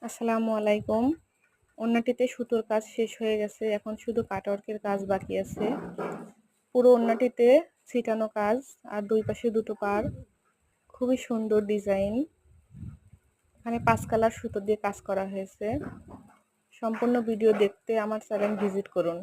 আসসালামু আলাইকুম। ওড়নাটিতে সুতোর কাজ শেষ হয়ে গেছে, এখন শুধু কাটওয়ার্কের কাজ বাকি আছে। পুরো ওড়নাটিতে ছিটানো কাজ আর দুই পাশে দুটো পাড়, খুবই সুন্দর ডিজাইন। এখানে 5 কালার সুতো দিয়ে কাজ করা হয়েছে। সম্পূর্ণ ভিডিও দেখতে আমার চ্যানেল ভিজিট করুন।